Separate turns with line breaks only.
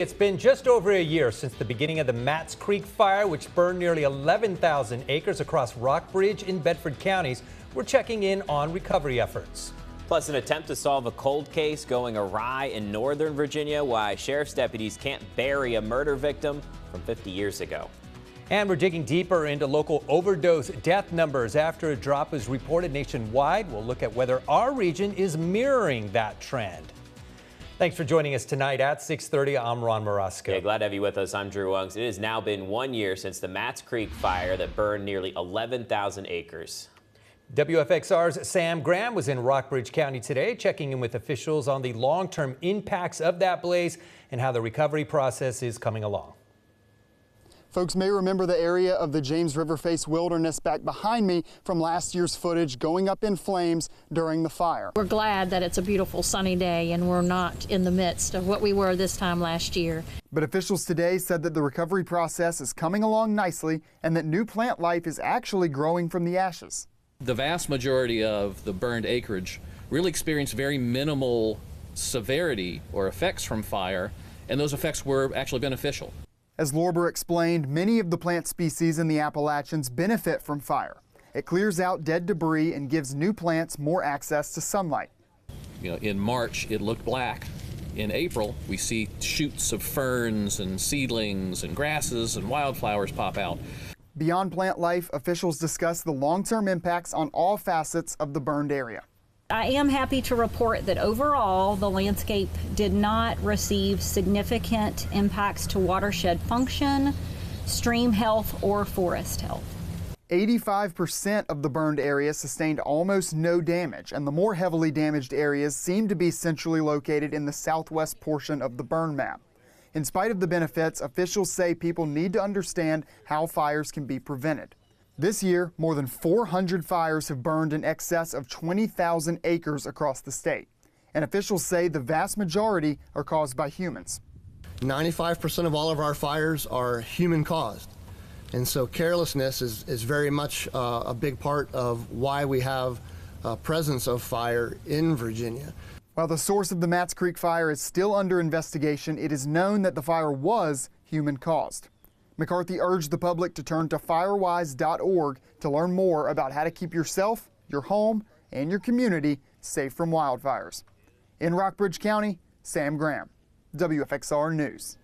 It's been just over a year since the beginning of the Matts Creek fire, which burned nearly 11,000 acres across Rockbridge in Bedford counties. We're checking in on recovery efforts.
Plus, an attempt to solve a cold case going awry in Northern Virginia, why sheriff's deputies can't bury a murder victim from 50 years ago.
And we're digging deeper into local overdose death numbers after a drop is reported nationwide. We'll look at whether our region is mirroring that trend. Thanks for joining us tonight at 6:30. I'm Ron Marasco.
Yeah, glad to have you with us. I'm Drew Ungs. It has now been 1 year since the Matts Creek fire that burned nearly 11,000 acres.
WFXR's Sam Graham was in Rockbridge County today, checking in with officials on the long-term impacts of that blaze and how the recovery process is coming along.
Folks may remember the area of the James River Face Wilderness back behind me from last year's footage going up in flames during the fire.
We're glad that it's a beautiful sunny day and we're not in the midst of what we were this time last year.
But officials today said that the recovery process is coming along nicely and that new plant life is actually growing from the ashes.
The vast majority of the burned acreage really experienced very minimal severity or effects from fire, and those effects were actually beneficial.
As Lorber explained, many of the plant species in the Appalachians benefit from fire. It clears out dead debris and gives new plants more access to sunlight.
In March, it looked black. In April, we see shoots of ferns and seedlings and grasses and wildflowers pop out.
Beyond plant life, officials discuss the long-term impacts on all facets of the burned area.
I am happy to report that overall the landscape did not receive significant impacts to watershed function, stream health, or forest health.
85% of the burned area sustained almost no damage, and the more heavily damaged areas seem to be centrally located in the southwest portion of the burn map. In spite of the benefits, officials say people need to understand how fires can be prevented. This year, more than 400 fires have burned in excess of 20,000 acres across the state. And officials say the vast majority are caused by humans.
95% of all of our fires are human caused. And so carelessness is very much a big part of why we have a presence of fire in Virginia.
While the source of the Matts Creek fire is still under investigation, it is known that the fire was human caused. McCarthy urged the public to turn to firewise.org to learn more about how to keep yourself, your home, and your community safe from wildfires. In Rockbridge County, Sam Graham, WFXR News.